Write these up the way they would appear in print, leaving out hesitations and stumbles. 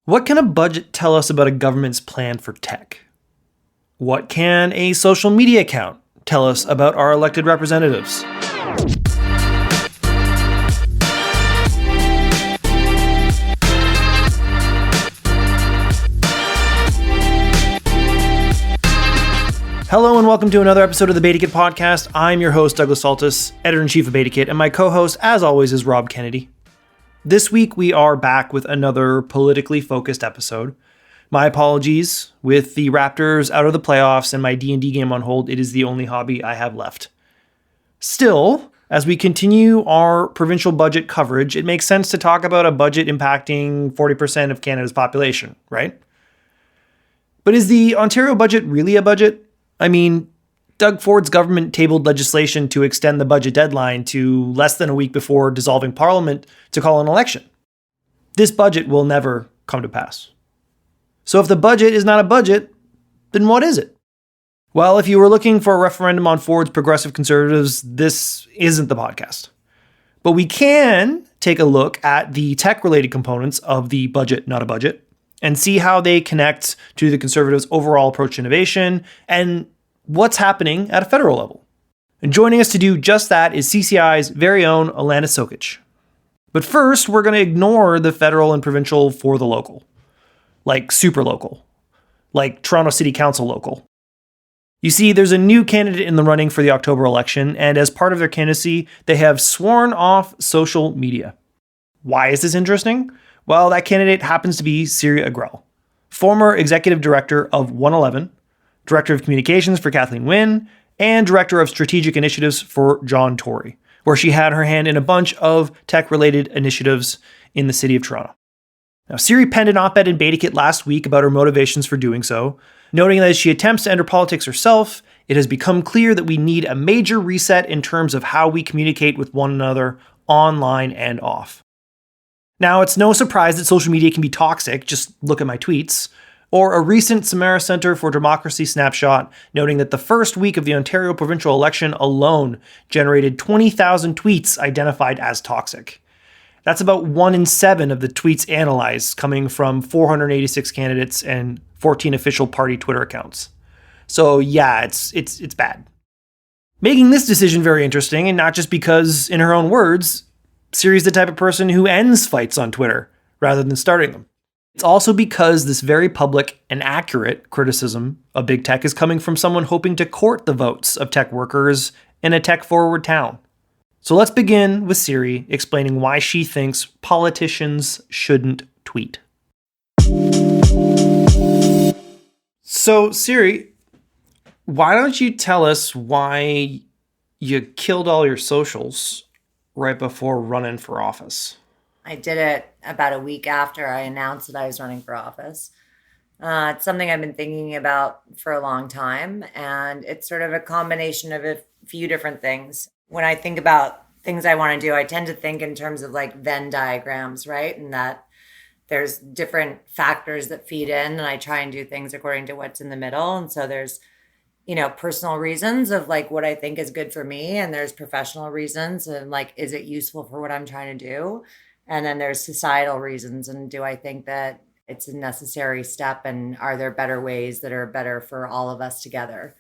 What can a budget tell us about a government's plan for tech? What can a social media account tell us about our elected representatives? Hello and welcome to another episode of the Beta Kit Podcast. I'm your host, Douglas Saltis, Editor-in-Chief of Beta Kit, and my co-host, as always, is Rob Kennedy. This week, we are back with another politically focused episode. My apologies. With the Raptors out of the playoffs and my D&D game on hold, it is the only hobby I have left. Still, as we continue our provincial budget coverage, it makes sense to talk about a budget impacting 40% of Canada's population, right? But is the Ontario budget really a budget? I mean, Doug Ford's government tabled legislation to extend the budget deadline to less than a week before dissolving Parliament to call an election. This budget will never come to pass. So if the budget is not a budget, then what is it? Well, if you were looking for a referendum on Ford's progressive conservatives, this isn't the podcast. But we can take a look at the tech-related components of the budget, not a budget, and see how they connect to the Conservatives' overall approach to innovation and what's happening at a federal level. And joining us to do just that is CCI's very own Alana Sokic. But first, we're going to ignore the federal and provincial for the local. Like super local. Like Toronto City Council local. You see, there's a new candidate in the running for the October election, and as part of their candidacy, they have sworn off social media. Why is this interesting? Well, that candidate happens to be Siri Agrell, former executive director of 111, Director of Communications for Kathleen Wynne, and Director of Strategic Initiatives for John Tory, where she had her hand in a bunch of tech-related initiatives in the city of Toronto. Now, Siri penned an op-ed in Beta Kit last week about her motivations for doing so, noting that as she attempts to enter politics herself, it has become clear that we need a major reset in terms of how we communicate with one another online and off. Now, it's no surprise that social media can be toxic, just look at my tweets, or a recent Samara Centre for Democracy snapshot noting that the first week of the Ontario provincial election alone generated 20,000 tweets identified as toxic. That's about 1 in 7 of the tweets analyzed, coming from 486 candidates and 14 official party Twitter accounts. So yeah, it's bad. Making this decision very interesting, and not just because, in her own words, Siri's the type of person who ends fights on Twitter rather than starting them. It's also because this very public and accurate criticism of big tech is coming from someone hoping to court the votes of tech workers in a tech-forward town. So let's begin with Siri explaining why she thinks politicians shouldn't tweet. So Siri, why don't you tell us why you killed all your socials right before running for office? I did it about a week after I announced that I was running for office. It's something I've been thinking about for a long time, and it's sort of a combination of a few different things. When I think about things I want to do, I tend to think in terms of like Venn diagrams, right? And that there's different factors that feed in, and I try and do things according to what's in the middle. And so there's, personal reasons of like what I think is good for me, and there's professional reasons and like, is it useful for what I'm trying to do? And then there's societal reasons. And do I think that it's a necessary step? And are there better ways that are better for all of us together?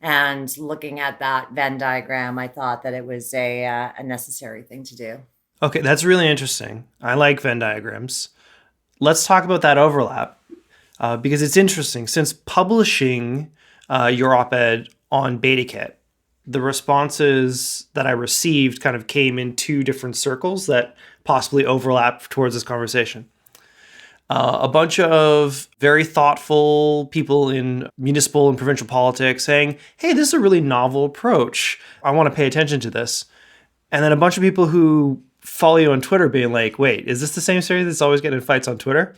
And looking at that Venn diagram, I thought that it was a necessary thing to do. Okay, that's really interesting. I like Venn diagrams. Let's talk about that overlap because it's interesting. Since publishing your op-ed on Beta Kit, the responses that I received kind of came in two different circles that possibly overlap towards this conversation. A bunch of very thoughtful people in municipal and provincial politics saying, hey, this is a really novel approach. I want to pay attention to this. And then a bunch of people who follow you on Twitter being like, wait, is this the same series that's always getting in fights on Twitter?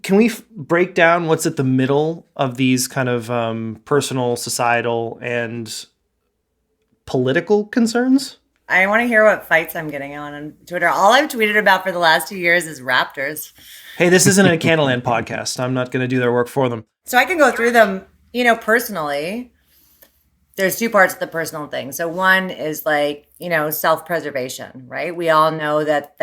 Can we break down what's at the middle of these kind of personal, societal, and political concerns? I want to hear what fights I'm getting on Twitter. All I've tweeted about for the last 2 years is Raptors. Hey, this isn't a Candleland podcast. I'm not going to do their work for them. So I can go through them, personally. There's two parts of the personal thing. So one is like, self-preservation, right? We all know that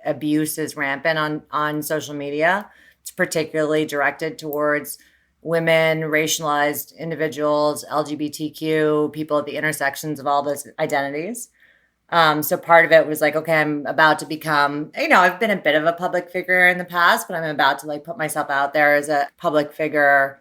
abuse is rampant on social media. It's particularly directed towards women, racialized individuals, LGBTQ, people at the intersections of all those identities. So part of it was like, okay, I'm about to become, I've been a bit of a public figure in the past, but I'm about to like put myself out there as a public figure.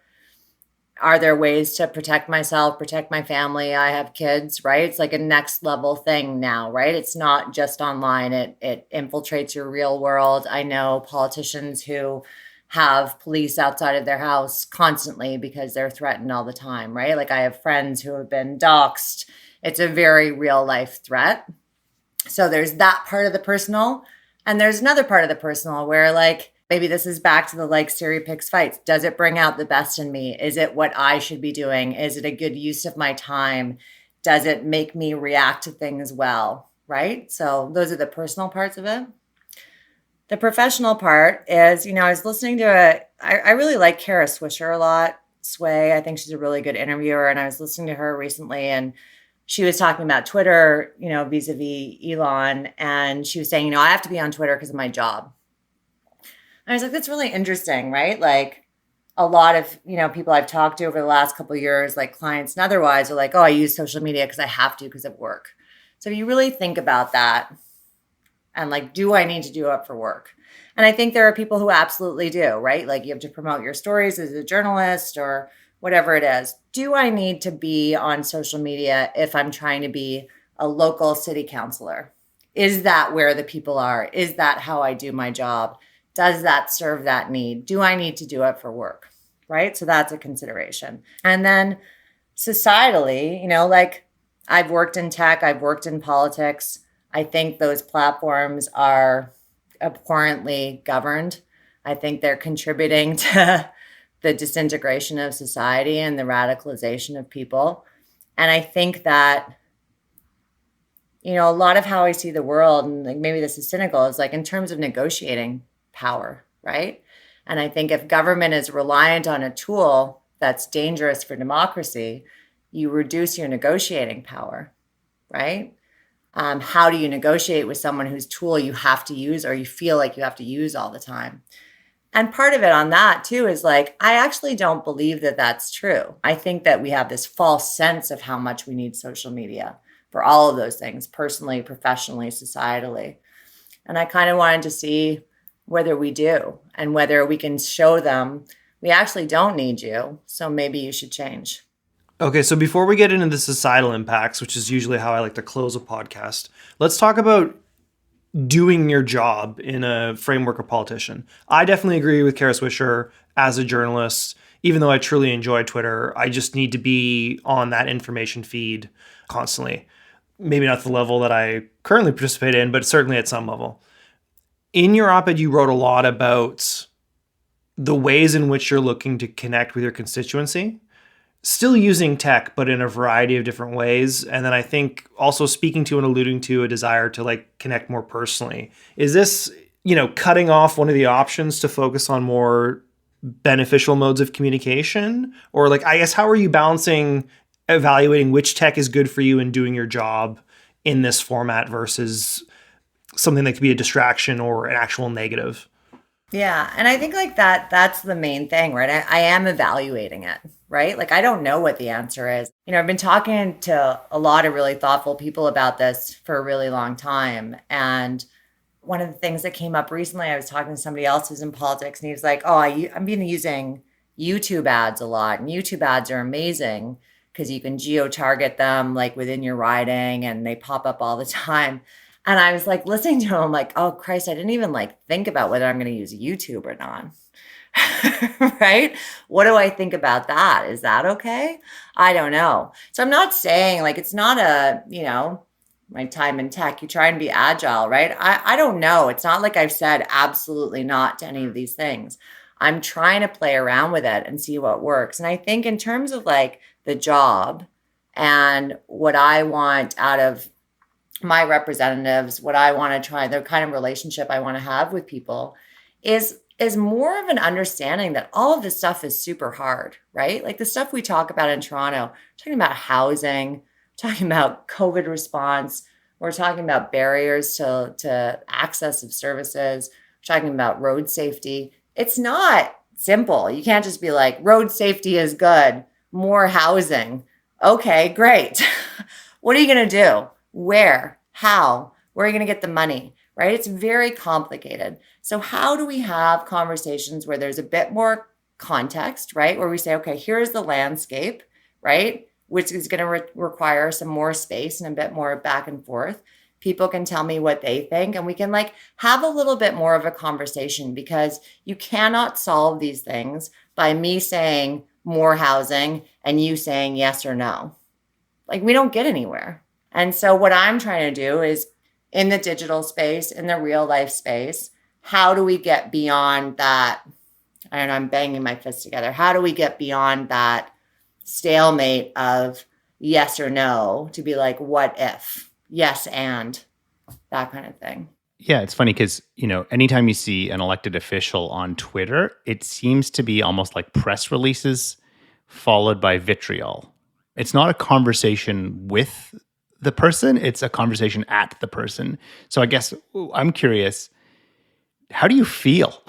Are there ways to protect myself, protect my family? I have kids, right? It's like a next level thing now, right? It's not just online. It infiltrates your real world. I know politicians who have police outside of their house constantly because they're threatened all the time, right? Like I have friends who have been doxxed. It's a very real life threat. So there's that part of the personal. And there's another part of the personal where like, maybe this is back to the like Siri picks fights. Does it bring out the best in me? Is it what I should be doing? Is it a good use of my time? Does it make me react to things well? Right? So those are the personal parts of it. The professional part is, I was listening to I really like Kara Swisher a lot. Sway, I think she's a really good interviewer. And I was listening to her recently and she was talking about Twitter, vis-a-vis Elon. And she was saying, I have to be on Twitter because of my job. And I was like, that's really interesting, right? Like a lot of, people I've talked to over the last couple of years, like clients and otherwise are like, oh, I use social media because I have to because of work. So you really think about that and like, do I need to do it for work? And I think there are people who absolutely do, right? Like you have to promote your stories as a journalist or whatever it is. Do I need to be on social media if I'm trying to be a local city councilor? Is that where the people are? Is that how I do my job? Does that serve that need? Do I need to do it for work? Right? So that's a consideration. And then societally, like I've worked in tech, I've worked in politics. I think those platforms are abhorrently governed. I think they're contributing to the disintegration of society and the radicalization of people. And I think that, a lot of how I see the world, and like maybe this is cynical, is like in terms of negotiating power, right? And I think if government is reliant on a tool that's dangerous for democracy, you reduce your negotiating power, right? How do you negotiate with someone whose tool you have to use or you feel like you have to use all the time? And part of it on that too is like, I actually don't believe that that's true. I think that we have this false sense of how much we need social media for all of those things, personally, professionally, societally. And I kind of wanted to see whether we do and whether we can show them we actually don't need you. So maybe you should change. Okay, so before we get into the societal impacts, which is usually how I like to close a podcast, let's talk about doing your job in a framework of politician. I definitely agree with Kara Swisher as a journalist. Even though I truly enjoy Twitter, I just need to be on that information feed constantly. Maybe not the level that I currently participate in, but certainly at some level. In your op-ed, you wrote a lot about the ways in which you're looking to connect with your constituency, still using tech, but in a variety of different ways. And then I think also speaking to and alluding to a desire to like connect more personally. Is this, cutting off one of the options to focus on more beneficial modes of communication? Or like, I guess, how are you balancing evaluating which tech is good for you and doing your job in this format versus something that could be a distraction or an actual negative? Yeah. And I think like that's the main thing, right? I am evaluating it, right? Like I don't know what the answer is. I've been talking to a lot of really thoughtful people about this for a really long time. And one of the things that came up recently, I was talking to somebody else who's in politics and he was like, oh, I'm been using YouTube ads a lot. And YouTube ads are amazing because you can geo-target them like within your riding and they pop up all the time. And I was like listening to him like, oh Christ, I didn't even like think about whether I'm going to use YouTube or not. Right? What do I think about that? Is that okay? I don't know. So I'm not saying like, it's not my time in tech, you try and be agile, right? I don't know. It's not like I've said absolutely not to any of these things. I'm trying to play around with it and see what works. And I think in terms of like the job and what I want out of my representatives, what I want to try, the kind of relationship I want to have with people is more of an understanding that all of this stuff is super hard, right? Like the stuff we talk about in Toronto, talking about housing, talking about COVID response, We're talking about barriers to access of services. We're talking about road safety. It's not simple. You can't just be like, road safety is good, more housing. Okay, great. What are you going to do? Where? How? Where are you going to get the money? Right? It's very complicated. So, how do we have conversations where there's a bit more context, right? Where we say, okay, here's the landscape, right? Which is going to require some more space and a bit more back and forth. People can tell me what they think, and we can like have a little bit more of a conversation, because you cannot solve these things by me saying more housing and you saying yes or no. Like, we don't get anywhere. And so what I'm trying to do is, in the digital space, in the real life space, how do we get beyond that? I don't know, I'm banging my fists together. How do we get beyond that stalemate of yes or no to be like, what if? Yes, and that kind of thing. Yeah, it's funny because, anytime you see an elected official on Twitter, it seems to be almost like press releases followed by vitriol. It's not a conversation with the person, it's a conversation at the person. So I guess I'm curious, how do you feel?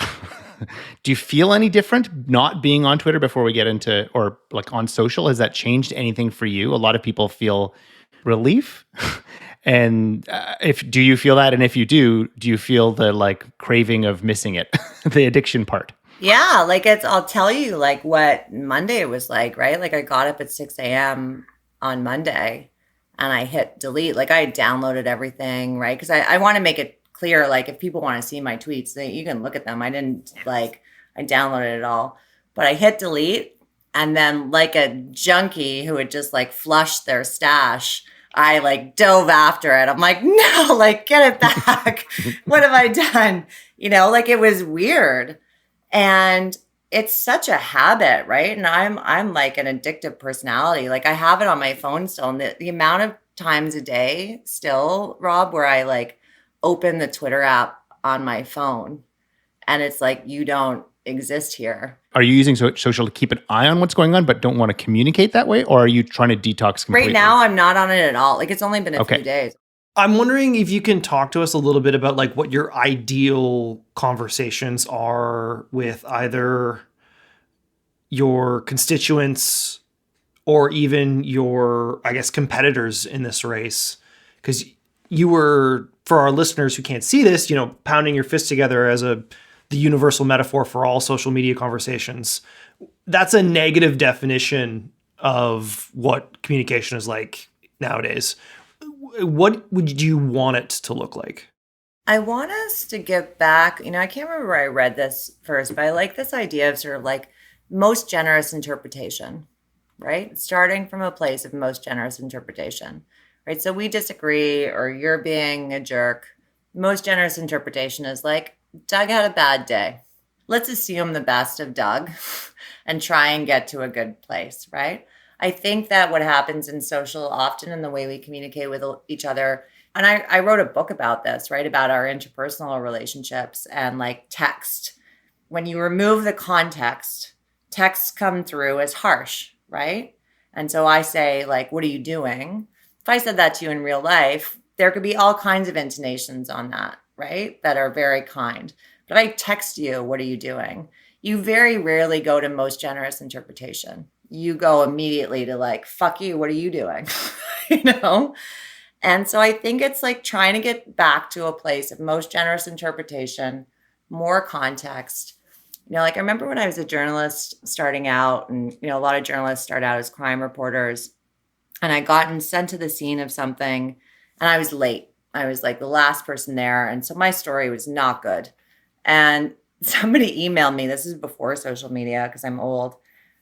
Do you feel any different not being on Twitter before we get into, or like on social? Has that changed anything for you? A lot of people feel relief. And do you feel that? And if you do you feel the like craving of missing it, the addiction part? Yeah, like I'll tell you like what Monday was like, right? Like I got up at 6 a.m. on Monday and I hit delete. Like I downloaded everything, right? Because I want to make it clear, like if people want to see my tweets, you can look at them. I didn't I downloaded it all, but I hit delete. And then like a junkie who had just like flushed their stash, I like dove after it. I'm like, no, like get it back. What have I done? Like it was weird. And it's such a habit, right? And I'm like an addictive personality. Like I have it on my phone still. And the amount of times a day still, Rob, where I like open the Twitter app on my phone and it's like, you don't exist here. Are you using social to keep an eye on what's going on but don't want to communicate that way? Or are you trying to detox completely? Right now, I'm not on it at all. Like it's only been a few days. I'm wondering if you can talk to us a little bit about like what your ideal conversations are with either your constituents or even your, I guess, competitors in this race. Because you were, for our listeners who can't see this, pounding your fist together as the universal metaphor for all social media conversations. That's a negative definition of what communication is like nowadays. What would you want it to look like? I want us to get back, I can't remember where I read this first, but I like this idea of sort of like most generous interpretation, right? Starting from a place of most generous interpretation, right? So we disagree or you're being a jerk. Most generous interpretation is like, Doug had a bad day. Let's assume the best of Doug and try and get to a good place, right? I think that what happens in social often in the way we communicate with each other, and I wrote a book about this, right? About our interpersonal relationships and like text. When you remove the context, texts come through as harsh, right? And so I say like, what are you doing? If I said that to you in real life, there could be all kinds of intonations on that, right? That are very kind. But if I text you, what are you doing? You very rarely go to most generous interpretation. You go immediately to like, fuck you, what are you doing? And so I think it's like trying to get back to a place of most generous interpretation, more context. Like I remember when I was a journalist starting out, and, a lot of journalists start out as crime reporters, and I got sent to the scene of something and I was late. I was like the last person there. And so my story was not good. And somebody emailed me, this is before social media because I'm old.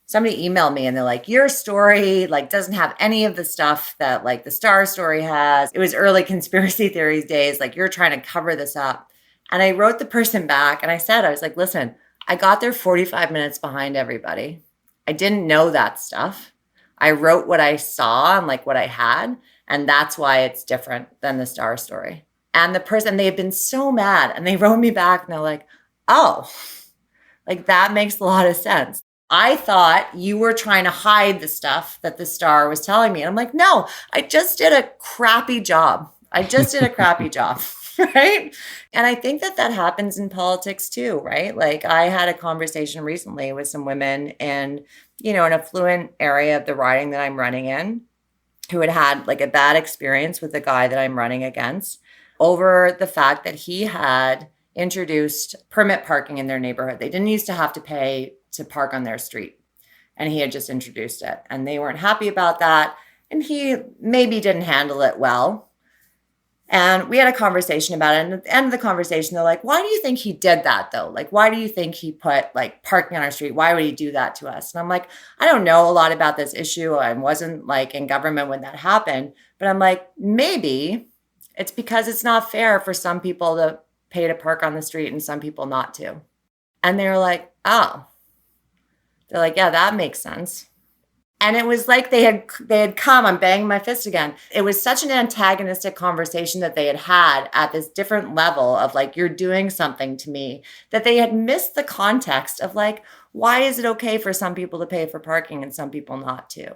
Somebody emailed me and they're like, your story like doesn't have any of the stuff that like the Star story has. It was early conspiracy theories days. Like you're trying to cover this up. And I wrote the person back and I was like, listen, I got there 45 minutes behind everybody. I didn't know that stuff. I wrote what I saw and like what I had. And that's why it's different than the Star story. And the person, they had been so mad and they wrote me back and they're like, oh, like that makes a lot of sense. I thought you were trying to hide the stuff that the Star was telling me. And I'm like, no, I just did a crappy job I just did a crappy job, right? And I think that happens in politics too, right? Like I had a conversation recently with some women in, an affluent area of the riding that I'm running in, who had like a bad experience with the guy that I'm running against over the fact that he had introduced permit parking in their neighborhood. They didn't used to have to pay to park on their street, and he had just introduced it, and they weren't happy about that. And he maybe didn't handle it well. And we had a conversation about it. And at the end of the conversation, they're like, why do you think he did that though? Like, why do you think he put like parking on our street? Why would he do that to us? And I'm like, I don't know a lot about this issue. I wasn't like in government when that happened. But I'm like, maybe it's because it's not fair for some people to pay to park on the street and some people not to. And they're like, oh. They're like, yeah, that makes sense. And it was like they had come, I'm banging my fist again. It was such an antagonistic conversation that they had at this different level of like, you're doing something to me, that they had missed the context of like, why is it okay for some people to pay for parking and some people not to,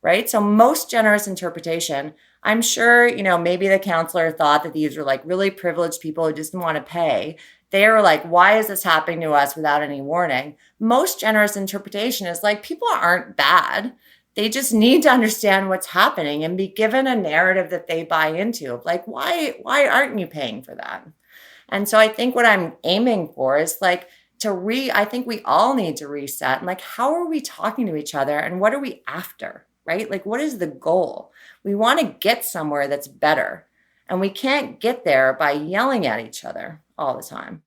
right? So most generous interpretation, I'm sure, maybe the counselor thought that these were like really privileged people who just didn't want to pay. They were like, why is this happening to us without any warning? Most generous interpretation is like, people aren't bad. They just need to understand what's happening and be given a narrative that they buy into of like, why aren't you paying for that? And so I think what I'm aiming for is like I think we all need to reset. And like, how are we talking to each other and what are we after, right? Like, what is the goal? We want to get somewhere that's better. And we can't get there by yelling at each other all the time.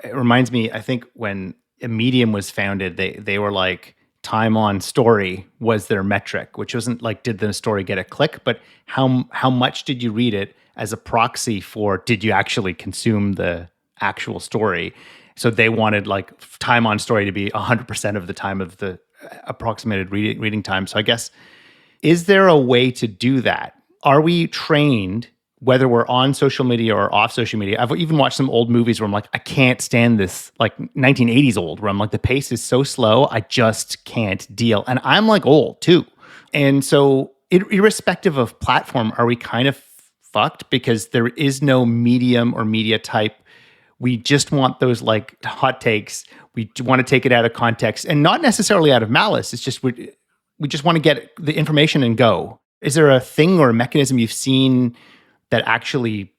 It reminds me, I think when a Medium was founded, they were like, time on story was their metric, which wasn't like, did the story get a click, but how much did you read it as a proxy for, did you actually consume the actual story? So they wanted like time on story to be 100% of the time of the approximated reading time. So I guess, is there a way to do that? Are we trained, whether we're on social media or off social media? I've even watched some old movies where I'm like, I can't stand this, like 1980s old, where I'm like, the pace is so slow, I just can't deal. And I'm like old too. And so irrespective of platform, are we kind of fucked because there is no medium or media type? We just want those like hot takes. We want to take it out of context and not necessarily out of malice. It's just, we just want to get the information and go. Is there a thing or a mechanism you've seen that actually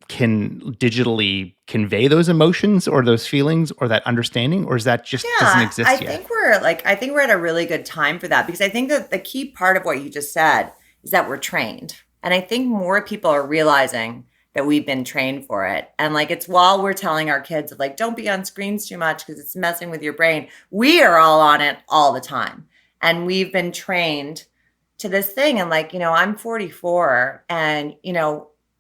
can digitally convey those emotions or those feelings or that understanding, or is that just doesn't exist yet? I think we're at a really good time for that, because I think that the key part of what you just said is that we're trained. And I think more people are realizing that we've been trained for it. And like, it's while we're telling our kids of like, don't be on screens too much because it's messing with your brain. We are all on it all the time. And we've been trained to this thing. And like, I'm 44 and,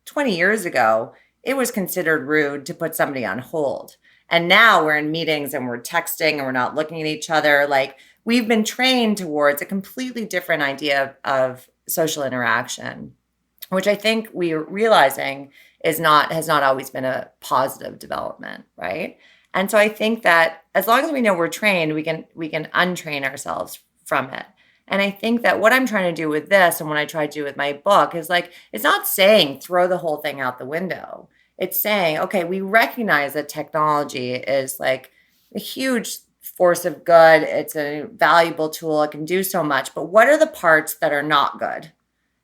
20 years ago, it was considered rude to put somebody on hold. And now we're in meetings and we're texting and we're not looking at each other. Like, we've been trained towards a completely different idea of social interaction, which I think we're realizing has not always been a positive development, right? And so I think that as long as we know we're trained, we can untrain ourselves from it. And I think that what I'm trying to do with this and what I try to do with my book is like, it's not saying throw the whole thing out the window. It's saying, okay, we recognize that technology is like a huge force of good. It's a valuable tool. It can do so much. But what are the parts that are not good?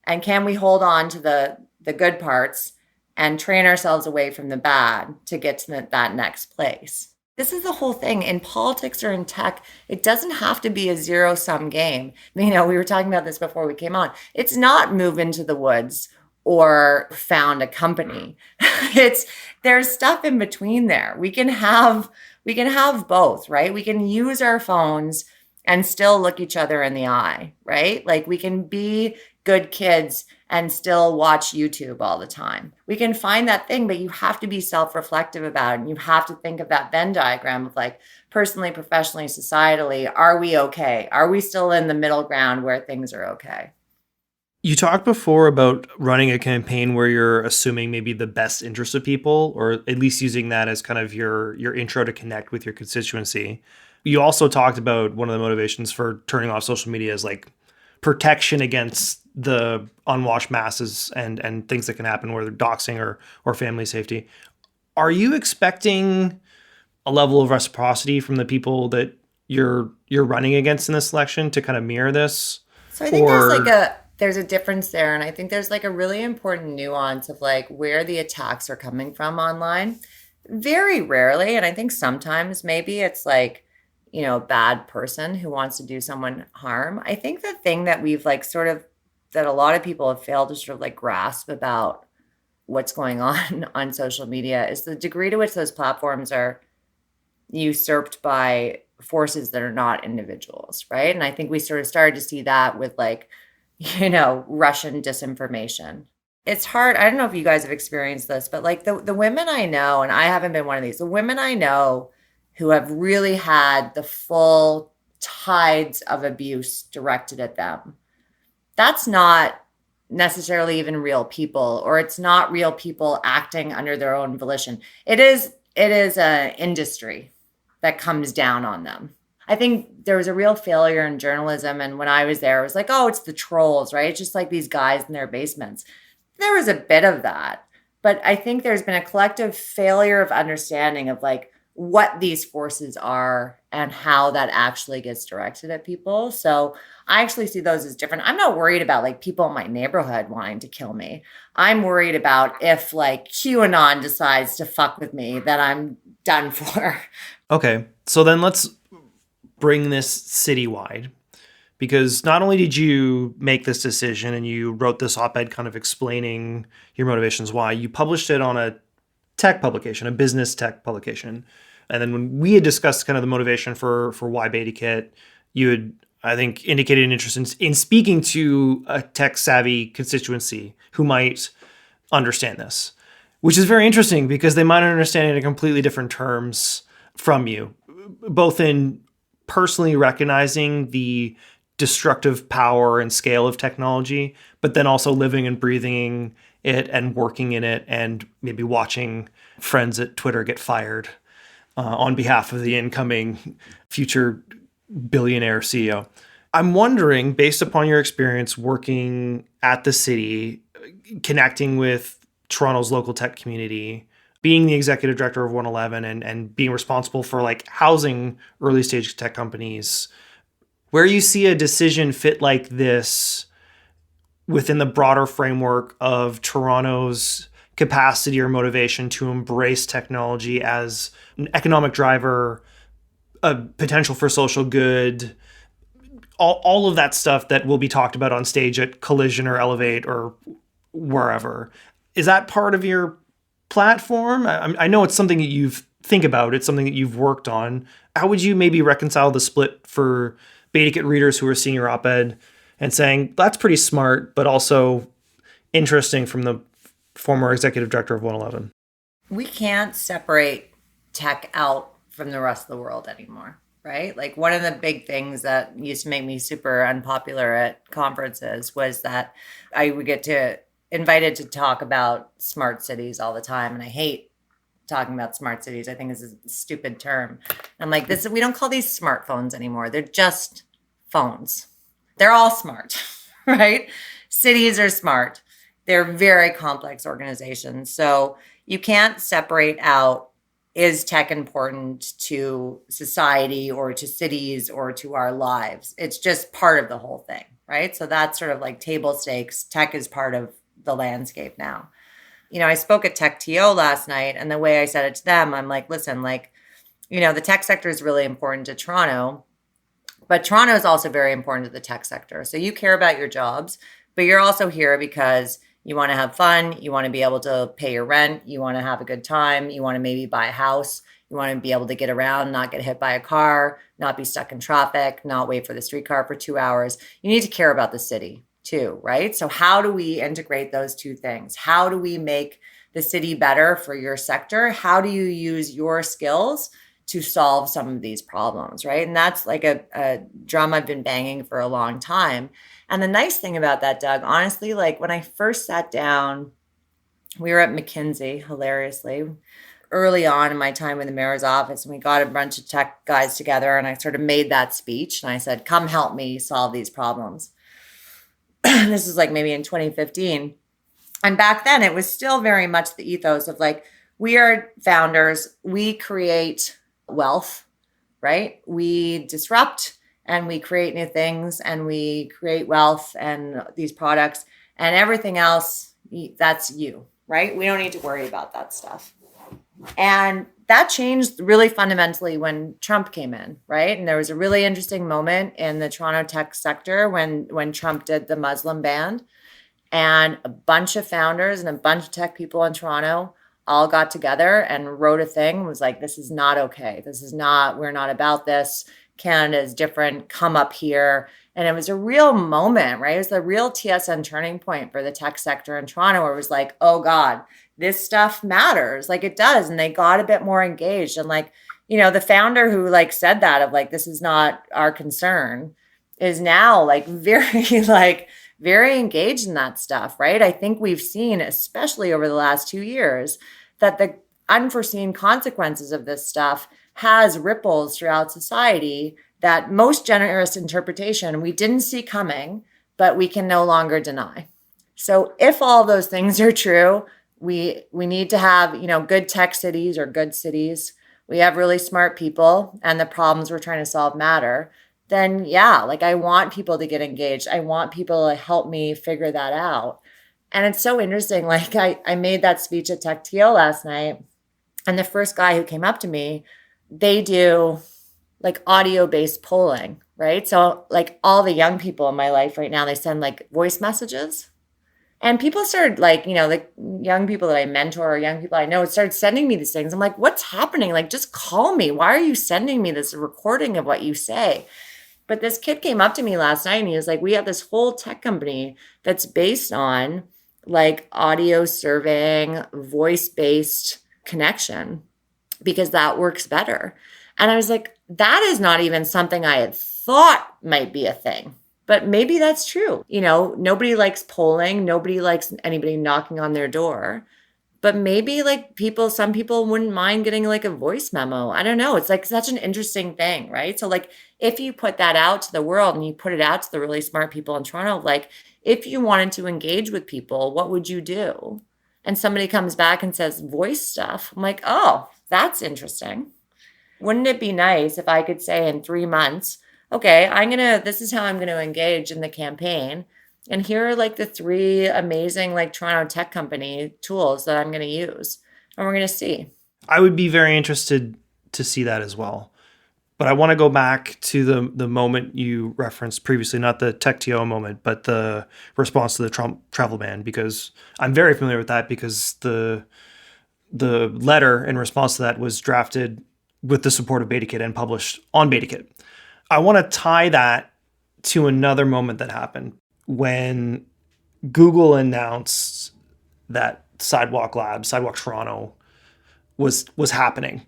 And can we hold on to the good parts and train ourselves away from the bad to get to that next place? This is the whole thing in politics or in tech. It doesn't have to be a zero-sum game. We were talking about this before we came on. It's not move into the woods or found a company. There's stuff in between there. We can have both, right? We can use our phones and still look each other in the eye, right? Like, we can be good kids and still watch YouTube all the time. We can find that thing, but you have to be self-reflective about it. And you have to think of that Venn diagram of like, personally, professionally, societally, are we okay? Are we still in the middle ground where things are okay? You talked before about running a campaign where you're assuming maybe the best interest of people, or at least using that as kind of your intro to connect with your constituency. You also talked about one of the motivations for turning off social media is like protection against the unwashed masses and things that can happen, whether doxing or family safety. Are you expecting a level of reciprocity from the people that you're running against in this election to kind of mirror this? So I think there's a difference there, and I think there's like a really important nuance of like where the attacks are coming from online. Very rarely, and I think sometimes maybe it's like, a bad person who wants to do someone harm. I think the thing that we've like sort of that a lot of people have failed to sort of like grasp about what's going on social media is the degree to which those platforms are usurped by forces that are not individuals, right? And I think we sort of started to see that with like, Russian disinformation. It's hard. I don't know if you guys have experienced this, but like the women I know, and I haven't been one of these, the women I know who have really had the full tides of abuse directed at them, that's not necessarily even real people, or it's not real people acting under their own volition. It is an industry that comes down on them. I think there was a real failure in journalism. And when I was there, it was like, oh, it's the trolls, right? It's just like these guys in their basements. There was a bit of that. But I think there's been a collective failure of understanding of like what these forces are and how that actually gets directed at people. So I actually see those as different. I'm not worried about like people in my neighborhood wanting to kill me. I'm worried about if like QAnon decides to fuck with me, that I'm done for. Okay. So then let's bring this citywide, because not only did you make this decision and you wrote this op-ed kind of explaining your motivations why, you published it on a tech publication, a business tech publication. And then when we had discussed kind of the motivation for why BetaKit, you had, I think, indicated an interest in speaking to a tech-savvy constituency who might understand this, which is very interesting because they might understand it in completely different terms from you, both in personally recognizing the destructive power and scale of technology, but then also living and breathing it and working in it and maybe watching friends at Twitter get fired on behalf of the incoming future billionaire CEO. I'm wondering, based upon your experience working at the city, connecting with Toronto's local tech community, being the executive director of 111 and being responsible for like housing early stage tech companies, where you see a decision fit like this within the broader framework of Toronto's capacity or motivation to embrace technology as an economic driver, a potential for social good, all of that stuff that will be talked about on stage at Collision or Elevate or wherever. Is that part of your platform? I know it's something that you think about. It's something that you've worked on. How would you maybe reconcile the split for BetaKit readers who are seeing your op-ed and saying, that's pretty smart, but also interesting from the former executive director of 111? We can't separate tech out from the rest of the world anymore, right? Like one of the big things that used to make me super unpopular at conferences was that I would get invited to talk about smart cities all the time. And I hate talking about smart cities. I think it's a stupid term. I'm like, we don't call these smartphones anymore. They're just phones. They're all smart, right? Cities are smart. They're very complex organizations. So you can't separate out, is tech important to society or to cities or to our lives? It's just part of the whole thing, right? So that's sort of like table stakes. Tech is part of the landscape now. I spoke at Tech TO last night, and the way I said it to them, I'm like, listen, the tech sector is really important to Toronto, but Toronto is also very important to the tech sector. So you care about your jobs, but you're also here because you want to have fun. You want to be able to pay your rent. You want to have a good time. You want to maybe buy a house. You want to be able to get around, not get hit by a car, not be stuck in traffic, not wait for the streetcar for 2 hours. You need to care about the city too, right? So how do we integrate those two things? How do we make the city better for your sector? How do you use your skills to solve some of these problems, right? And that's like a drum I've been banging for a long time. And the nice thing about that, Doug, honestly, like when I first sat down, we were at McKinsey, hilariously, early on in my time in the mayor's office, and we got a bunch of tech guys together, and I sort of made that speech, and I said, come help me solve these problems. This is like maybe in 2015. And back then it was still very much the ethos of like, we are founders, we create wealth, right? We disrupt and we create new things and we create wealth and these products and everything else, that's you, right? We don't need to worry about that stuff. And that changed really fundamentally when Trump came in, right? And there was a really interesting moment in the Toronto tech sector when Trump did the Muslim ban. And a bunch of founders and a bunch of tech people in Toronto all got together and wrote a thing, was like, this is not okay. We're not about this. Canada is different. Come up here. And it was a real moment, right? It was the real TSN turning point for the tech sector in Toronto, where it was like, oh God, this stuff matters. Like it does. And they got a bit more engaged. And like, the founder who like said that of like, this is not our concern is now like very engaged in that stuff, right? I think we've seen, especially over the last 2 years, that the unforeseen consequences of this stuff has ripples throughout society that most generous interpretation we didn't see coming, but we can no longer deny. So if all those things are true, we need to have, good tech cities or good cities. We have really smart people and the problems we're trying to solve matter. Then yeah, like I want people to get engaged. I want people to help me figure that out. And it's so interesting. Like I made that speech at TechTO last night, and the first guy who came up to me, they do like audio-based polling, right? So like all the young people in my life right now, they send like voice messages. And people started like, the young people that I mentor or young people I know started sending me these things. I'm like, what's happening? Like, just call me. Why are you sending me this recording of what you say? But this kid came up to me last night and he was like, we have this whole tech company that's based on like audio surveying, voice-based connection, because that works better. And I was like, that is not even something I had thought might be a thing. But maybe that's true. Nobody likes polling. Nobody likes anybody knocking on their door. But maybe like some people wouldn't mind getting like a voice memo. I don't know. It's like such an interesting thing, right? So like if you put that out to the world and you put it out to the really smart people in Toronto, like if you wanted to engage with people, what would you do? And somebody comes back and says voice stuff. I'm like, oh, that's interesting. Wouldn't it be nice if I could say in 3 months, okay, this is how I'm going to engage in the campaign. And here are like the 3 amazing like Toronto tech company tools that I'm going to use. And we're going to see. I would be very interested to see that as well. But I want to go back to the moment you referenced previously, not the TechTO moment, but the response to the Trump travel ban, because I'm very familiar with that, because the letter in response to that was drafted with the support of BetaKit and published on BetaKit. I want to tie that to another moment that happened when Google announced that Sidewalk Toronto was happening.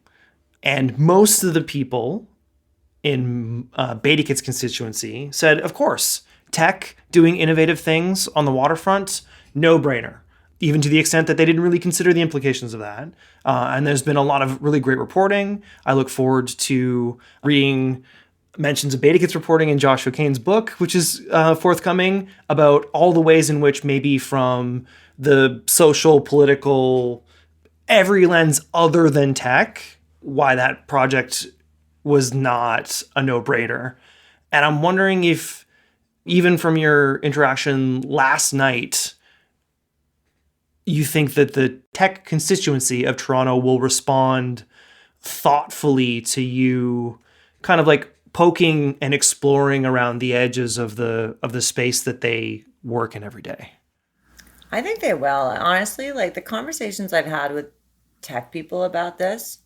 And most of the people in BetaKit's constituency said, of course, tech doing innovative things on the waterfront, no brainer. Even to the extent that they didn't really consider the implications of that. And there's been a lot of really great reporting. I look forward to reading mentions of BetaKit's reporting in Joshua Kane's book, which is forthcoming, about all the ways in which maybe from the social, political, every lens other than tech, why that project was not a no-brainer. And I'm wondering if, even from your interaction last night, you think that the tech constituency of Toronto will respond thoughtfully to you kind of like poking and exploring around the edges of the space that they work in every day. I think they will. Honestly, like the conversations I've had with tech people about this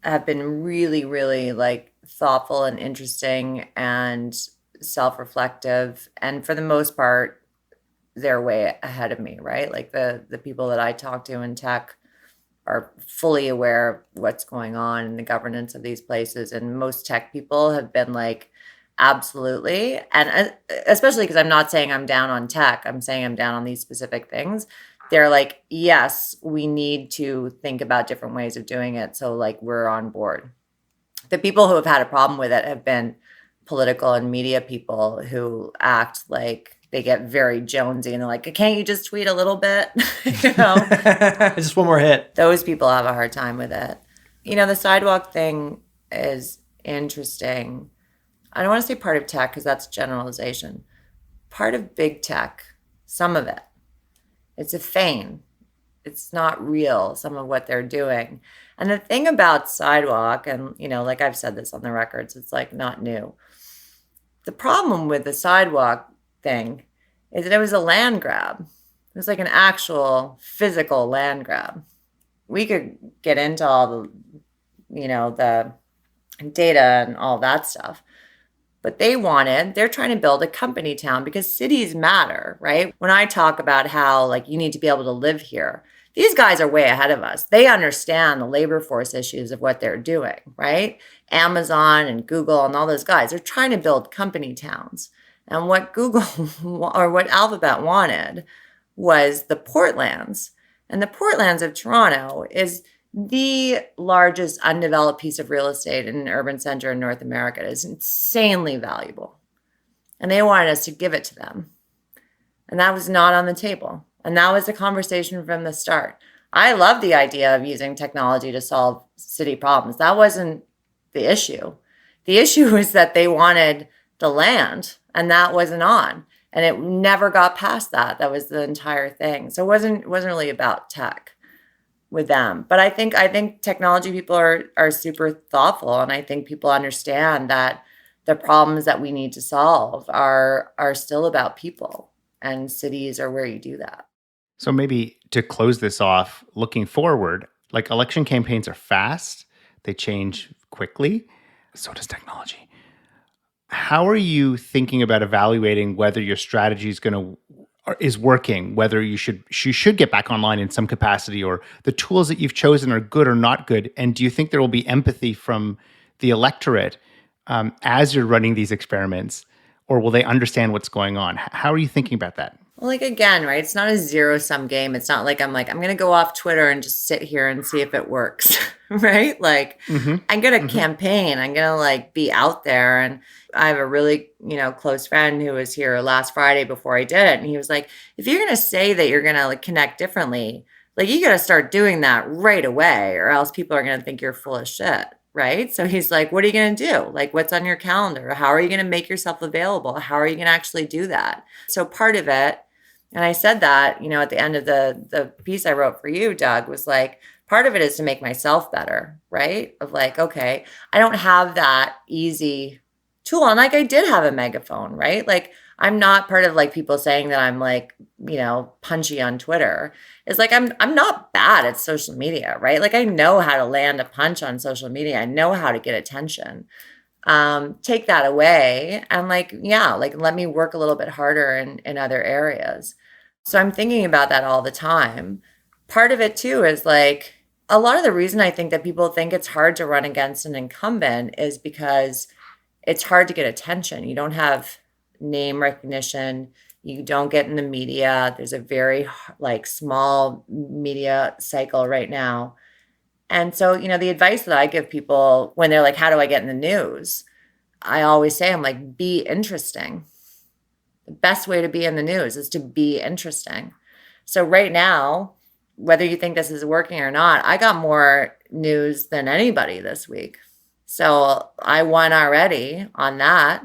have been really, really like thoughtful and interesting and self-reflective. And for the most part, they're way ahead of me, right? Like the people that I talk to in tech are fully aware of what's going on in the governance of these places. And most tech people have been like, absolutely. And especially because I'm not saying I'm down on tech, I'm saying I'm down on these specific things. They're like, yes, we need to think about different ways of doing it. So like we're on board. The people who have had a problem with it have been political and media people who act like they get very jonesy and they're like, can't you just tweet a little bit? You know, just one more hit. Those people have a hard time with it. You know, the sidewalk thing is interesting. I don't want to say part of tech because that's generalization. Part of big tech, some of it, it's a feign. It's not real, some of what they're doing. And the thing about sidewalk, and, you know, like I've said this on the records, it's like not new. The problem with the sidewalk thing is that it was a land grab. It was like an actual physical land grab. We could get into all the, you know, the data and all that stuff. But they're trying to build a company town because cities matter, right? When I talk about how like you need to be able to live here, these guys are way ahead of us. They understand the labor force issues of what they're doing, right? Amazon and Google and all those guys, they're trying to build company towns. And what Google or what Alphabet wanted was the Portlands. And the Portlands of Toronto is the largest undeveloped piece of real estate in an urban center in North America. It is insanely valuable. And they wanted us to give it to them. And that was not on the table. And that was the conversation from the start. I love the idea of using technology to solve city problems. That wasn't the issue. The issue was that they wanted the land, and that wasn't on. And it never got past that. That was the entire thing. So it wasn't really about tech with them. But I think technology people are super thoughtful, and I think people understand that the problems that we need to solve are still about people, and cities are where you do that. So maybe to close this off, looking forward, like election campaigns are fast, they change quickly, so does technology. How are you thinking about evaluating whether your strategy is working, whether you should get back online in some capacity, or the tools that you've chosen are good or not good? And do you think there will be empathy from the electorate as you're running these experiments, or will they understand what's going on? How are you thinking about that? Well, like, again, right? It's not a zero-sum game. It's not like I'm going to go off Twitter and just sit here and see if it works, right? Like, I'm going to campaign. I'm going to, like, be out there. And I have a really, close friend who was here last Friday before I did it. And he was like, if you're going to say that you're going to, like, connect differently, like, you got to start doing that right away, or else people are going to think you're full of shit. Right? So he's like, what are you going to do? Like, what's on your calendar? How are you going to make yourself available? How are you going to actually do that? So part of it, and I said that, at the end of the piece I wrote for you, Doug, was like, part of it is to make myself better, right? Of like, okay, I don't have that easy tool. And like, I did have a megaphone, right? Like, I'm not part of like people saying that I'm like, punchy on Twitter. It's like, I'm not bad at social media, right? Like, I know how to land a punch on social media. I know how to get attention. Take that away and let me work a little bit harder in other areas. So I'm thinking about that all the time. Part of it too is like, a lot of the reason I think that people think it's hard to run against an incumbent is because it's hard to get attention. You don't have name recognition. You don't get in the media. There's a very small media cycle right now. And so, the advice that I give people when they're like, how do I get in the news? I always say, I'm like, be interesting. The best way to be in the news is to be interesting. So right now, whether you think this is working or not, I got more news than anybody this week. So I won already on that.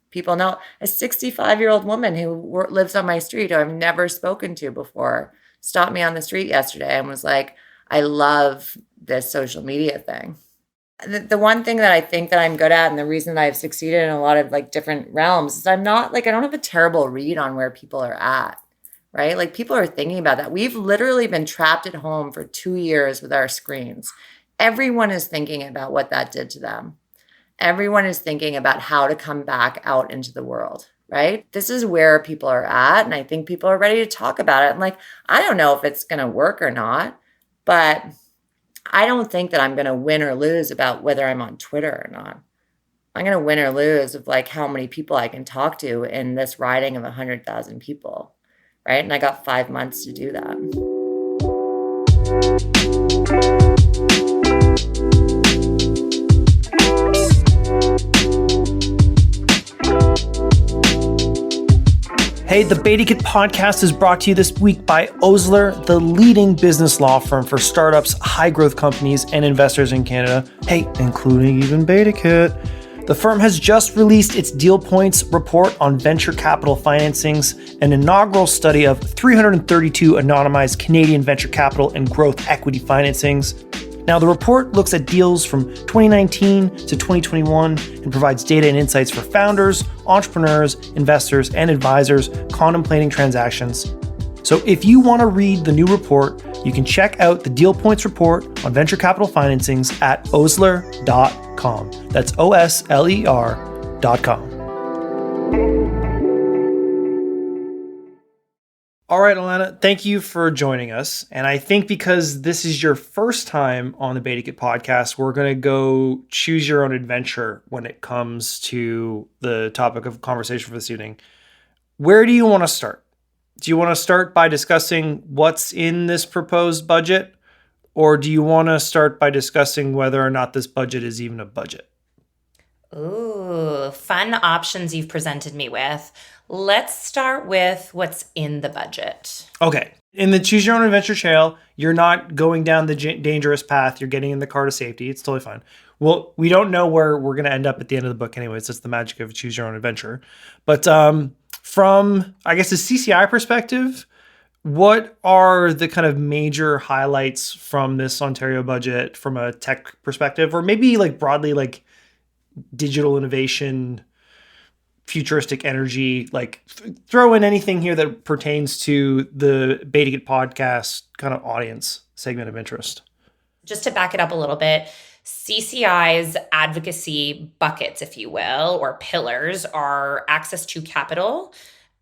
People know a 65-year-old woman who lives on my street who I've never spoken to before stopped me on the street yesterday and was like, I love this social media thing. The one thing that I think that I'm good at, and the reason that I've succeeded in a lot of different realms, is I'm not I don't have a terrible read on where people are at, right? Like, people are thinking about that. We've literally been trapped at home for 2 years with our screens. Everyone is thinking about what that did to them. Everyone is thinking about how to come back out into the world, right? This is where people are at, and I think people are ready to talk about it. And I don't know if it's going to work or not, but I don't think that I'm going to win or lose about whether I'm on Twitter or not. I'm going to win or lose of how many people I can talk to in this riding of 100,000 people, right? And I got 5 months to do that. Hey, the Beta Kit podcast is brought to you this week by Osler, the leading business law firm for startups, high-growth companies, and investors in Canada. Hey, including even Beta Kit. The firm has just released its Deal Points report on venture capital financings, an inaugural study of 332 anonymized Canadian venture capital and growth equity financings. Now, the report looks at deals from 2019 to 2021 and provides data and insights for founders, entrepreneurs, investors, and advisors contemplating transactions. So if you want to read the new report, you can check out the Deal Points report on venture capital financings at osler.com. That's OSLER.com. All right, Alana, thank you for joining us. And I think because this is your first time on the Beta Kit podcast, we're going to go choose your own adventure when it comes to the topic of conversation for this evening. Where do you want to start? Do you want to start by discussing what's in this proposed budget? Or do you want to start by discussing whether or not this budget is even a budget? Ooh, fun options you've presented me with. Let's start with what's in the budget. Okay. In the choose your own adventure trail, you're not going down the dangerous path. You're getting in the car to safety. It's totally fine. Well, we don't know where we're going to end up at the end of the book anyways. That's the magic of choose your own adventure. But from, I guess, a CCI perspective, what are the kind of major highlights from this Ontario budget from a tech perspective, or maybe like broadly like digital innovation, futuristic energy, like throw in anything here that pertains to the Beta Kit podcast kind of audience segment of interest? Just to back it up a little bit, CCI's advocacy buckets, if you will, or pillars are access to capital,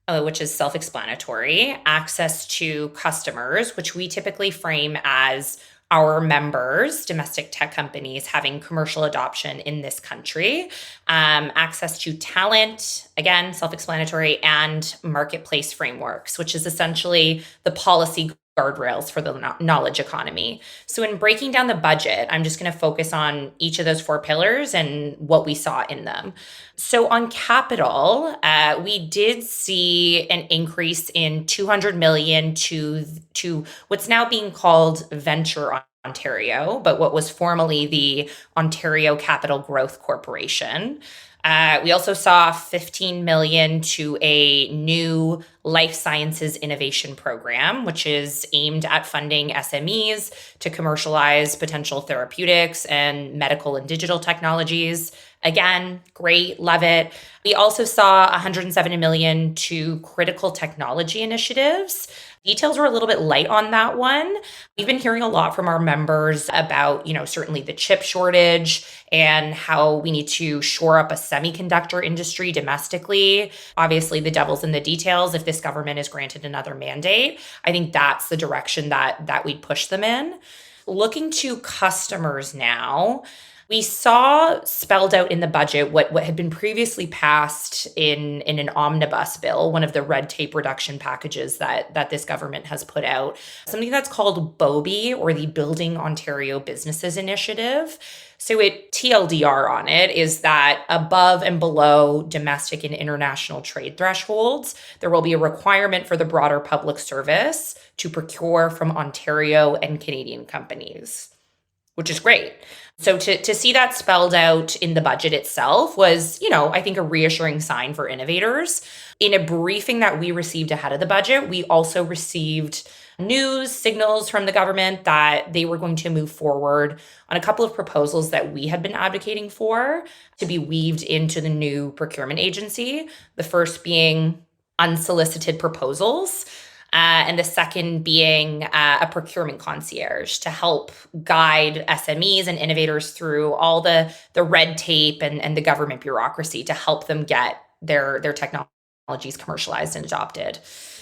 which is self-explanatory, access to customers, which we typically frame as our members, domestic tech companies having commercial adoption in this country, access to talent, again, self-explanatory, and marketplace frameworks, which is essentially the policy guardrails for the knowledge economy. So in breaking down the budget, I'm just going to focus on each of those four pillars and what we saw in them. So on capital, we did see an increase in $200 million to what's now being called Venture Ontario, but what was formerly the Ontario Capital Growth Corporation. We also saw $15 million to a new life sciences innovation program, which is aimed at funding SMEs to commercialize potential therapeutics and medical and digital technologies. Again, great, love it. We also saw $170 million to critical technology initiatives. Details were a little bit light on that one. We've been hearing a lot from our members about, certainly the chip shortage and how we need to shore up a semiconductor industry domestically. Obviously, the devil's in the details. If this government is granted another mandate, I think that's the direction that we'd push them in. Looking to customers now, we saw spelled out in the budget what had been previously passed in an omnibus bill, one of the red tape reduction packages that this government has put out, something that's called BOBI, or the Building Ontario Businesses Initiative. So TLDR on it is that above and below domestic and international trade thresholds, there will be a requirement for the broader public service to procure from Ontario and Canadian companies, which is great. So to see that spelled out in the budget itself was, I think a reassuring sign for innovators. In a briefing that we received ahead of the budget, we also received news signals from the government that they were going to move forward on a couple of proposals that we had been advocating for to be weaved into the new procurement agency. The first being unsolicited proposals. And the second being a procurement concierge to help guide SMEs and innovators through all the red tape and the government bureaucracy to help them get their technologies commercialized and adopted.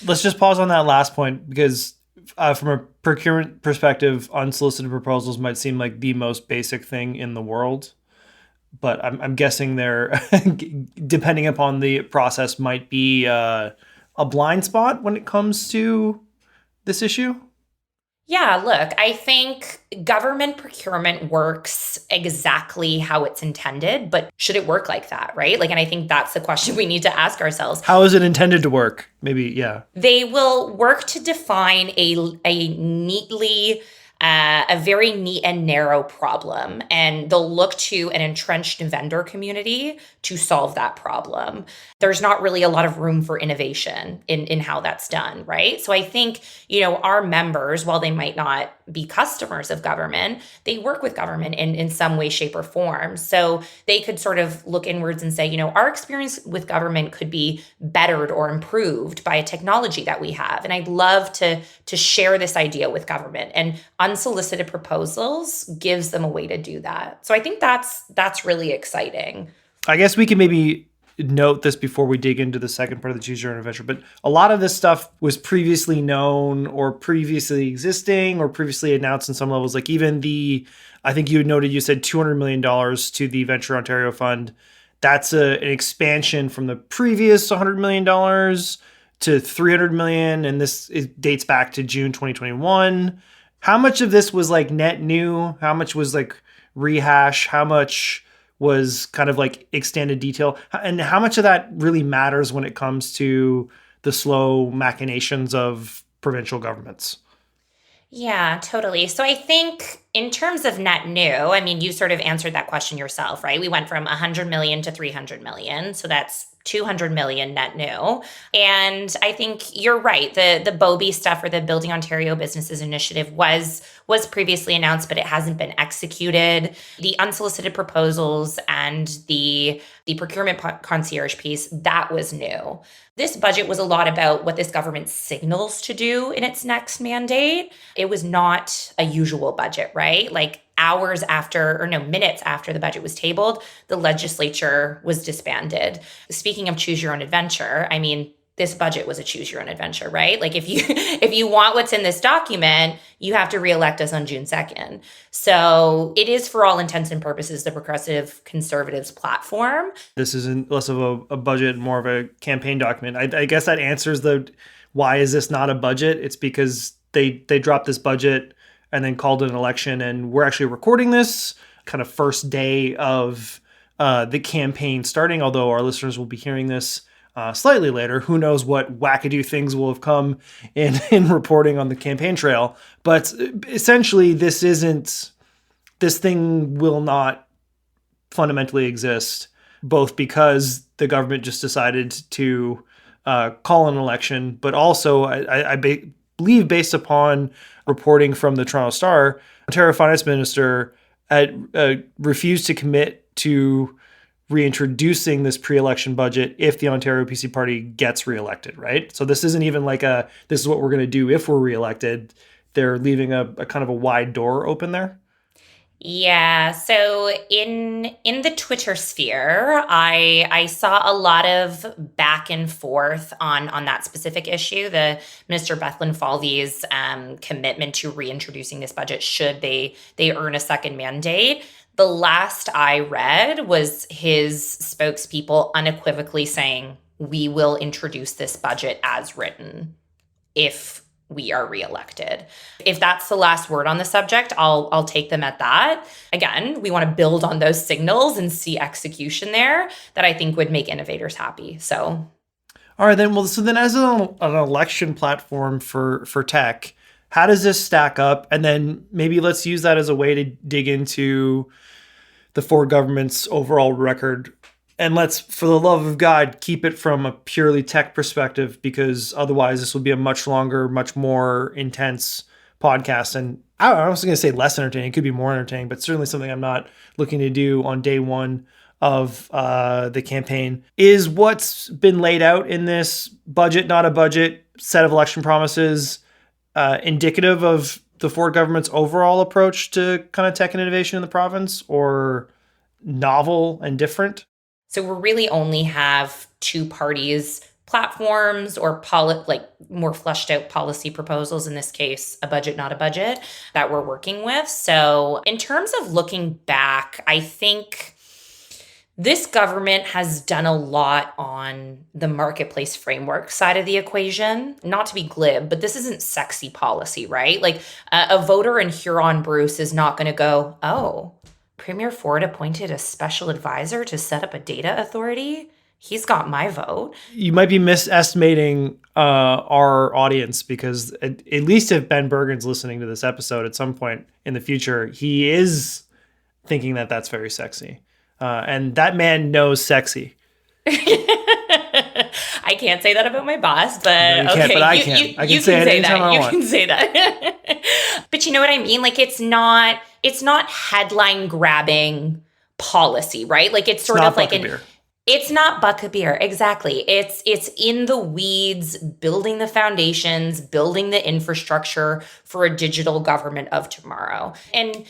Let's just pause on that last point because from a procurement perspective, unsolicited proposals might seem like the most basic thing in the world. But I'm guessing they're, depending upon the process, might be a blind spot when it comes to this issue? Yeah, look, I think government procurement works exactly how it's intended, but should it work like that, right? Like, and I think that's the question we need to ask ourselves. How is it intended to work? Maybe, yeah. They will work to define a very neat and narrow problem, and they'll look to an entrenched vendor community to solve that problem. There's not really a lot of room for innovation in how that's done, right? So I think, our members, while they might not be customers of government, they work with government in some way, shape, or form. So they could sort of look inwards and say, our experience with government could be bettered or improved by a technology that we have. And I'd love to share this idea with government. And unsolicited proposals gives them a way to do that. So I think that's really exciting. I guess we can maybe note this before we dig into the second part of the Choose Your Own Adventure, but a lot of this stuff was previously known or previously existing or previously announced in some levels. Like even I think you said $200 million to the Venture Ontario Fund. That's an expansion from the previous $100 million to $300 million. And it dates back to June 2021. How much of this was like net new? How much was like rehash? How much was kind of like extended detail? And how much of that really matters when it comes to the slow machinations of provincial governments? Yeah, totally. So I think in terms of net new, I mean, you sort of answered that question yourself, right? We went from 100 million to 300 million. So that's 200 million net new. And I think you're right. The BOBI stuff, or the Building Ontario Businesses Initiative, was previously announced, but it hasn't been executed. The unsolicited proposals and the procurement concierge piece, that was new. This budget was a lot about what this government signals to do in its next mandate. It was not a usual budget, right? Like minutes after the budget was tabled, the legislature was disbanded. Speaking of Choose Your Own Adventure, I mean, this budget was a choose your own adventure, right? Like if you want what's in this document, you have to reelect us on June 2nd. So it is, for all intents and purposes, the Progressive Conservatives platform. This isn't less of a budget, more of a campaign document. I guess that answers why is this not a budget? It's because they dropped this budget and then called it an election. And we're actually recording this kind of first day of the campaign starting, although our listeners will be hearing this slightly later. Who knows what wackadoo things will have come in reporting on the campaign trail. But essentially, this thing will not fundamentally exist, both because the government just decided to call an election, but also I believe, based upon reporting from the Toronto Star, Ontario Finance Minister refused to commit to reintroducing this pre-election budget if the Ontario PC Party gets reelected, right? So this isn't even like this is what we're going to do if we're reelected. They're leaving a kind of a wide door open there. Yeah. So in the Twitter sphere, I saw a lot of back and forth on that specific issue. The Minister Bethlen Falvey's commitment to reintroducing this budget should they earn a second mandate. The last I read was his spokespeople unequivocally saying, we will introduce this budget as written if we are reelected. If that's the last word on the subject, I'll take them at that. Again, we want to build on those signals and see execution there that I think would make innovators happy. So, all right, then. Well, so then as an election platform for tech, how does this stack up? And then maybe let's use that as a way to dig into the Ford government's overall record. And let's, for the love of God, keep it from a purely tech perspective, because otherwise this will be a much longer, much more intense podcast. And I was going to say less entertaining. It could be more entertaining, but certainly something I'm not looking to do on day one of the campaign. Is what's been laid out in this budget, not a budget, set of election promises, indicative of the Ford government's overall approach to kind of tech and innovation in the province, or novel and different? So we really only have two parties' platforms or more fleshed out policy proposals, in this case, a budget, not a budget, that we're working with. So in terms of looking back, I think This government has done a lot on the marketplace framework side of the equation. Not to be glib, but this isn't sexy policy, right? Like a voter in Huron-Bruce is not going to go, oh, Premier Ford appointed a special advisor to set up a data authority. He's got my vote. You might be misestimating our audience, because at least if Ben Bergen's listening to this episode at some point in the future, he is thinking that that's very sexy. And that man knows sexy. I can't say that about my boss, but No, you okay. can't, but I can. I can say it anytime I want. You can say that. But you know what I mean? Like it's not headline grabbing policy, right? Like it's sort of like it's not buck a beer. Exactly. It's in the weeds, building the foundations, building the infrastructure for a digital government of tomorrow. And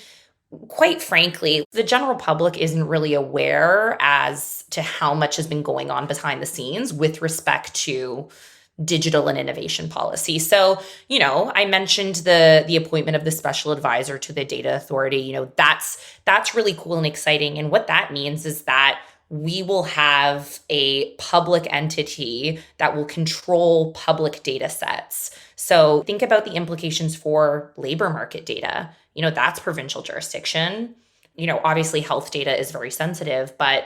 quite frankly, the general public isn't really aware as to how much has been going on behind the scenes with respect to digital and innovation policy. So, I mentioned the appointment of the special advisor to the data authority. That's really cool and exciting. And what that means is that we will have a public entity that will control public data sets. So think about the implications for labor market data. That's provincial jurisdiction. Obviously health data is very sensitive, but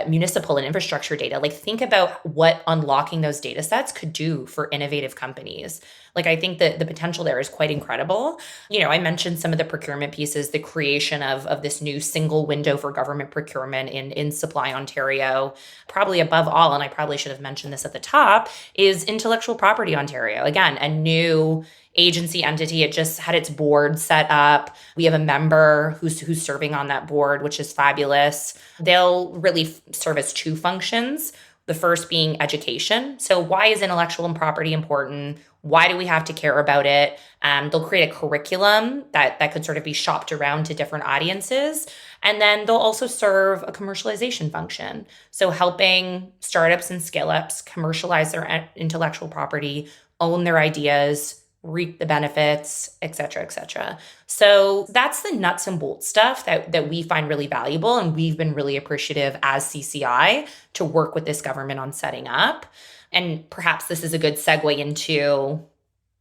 municipal and infrastructure data, like think about what unlocking those data sets could do for innovative companies. Like I think that the potential there is quite incredible. I mentioned some of the procurement pieces, the creation of this new single window for government procurement in Supply Ontario. Probably above all, and I probably should have mentioned this at the top, is Intellectual Property Ontario. Again, a new agency entity. It just had its board set up. We have a member who's serving on that board, which is fabulous. They'll really serve as two functions. The first being education. So why is intellectual and property important? Why do we have to care about it? They'll create a curriculum that could sort of be shopped around to different audiences. And then they'll also serve a commercialization function. So helping startups and scale-ups commercialize their intellectual property, own their ideas, reap the benefits, et cetera, et cetera. So that's the nuts and bolts stuff that we find really valuable. And we've been really appreciative as CCI to work with this government on setting up. And perhaps this is a good segue into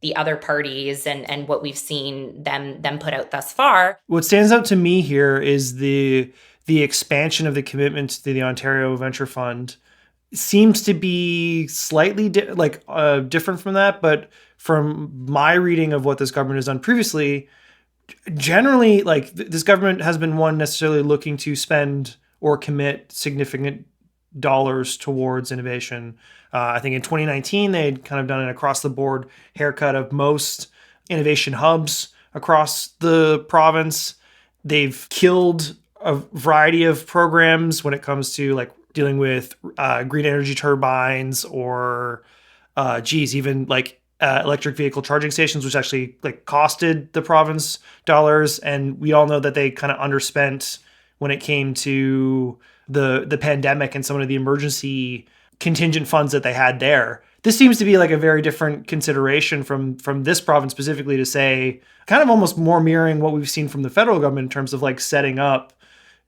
the other parties and what we've seen them put out thus far. What stands out to me here is the expansion of the commitments to the Ontario Venture Fund. Seems to be slightly different from that, but from my reading of what this government has done previously, generally, this government has been one necessarily looking to spend or commit significant dollars towards innovation. I think in 2019, they had kind of done an across-the-board haircut of most innovation hubs across the province. They've killed a variety of programs when it comes to dealing with green energy turbines or, even electric vehicle charging stations, which actually costed the province dollars. And we all know that they kind of underspent when it came to the pandemic and some of the emergency contingent funds that they had there. This seems to be a very different consideration from this province specifically, to say kind of almost more mirroring what we've seen from the federal government in terms of setting up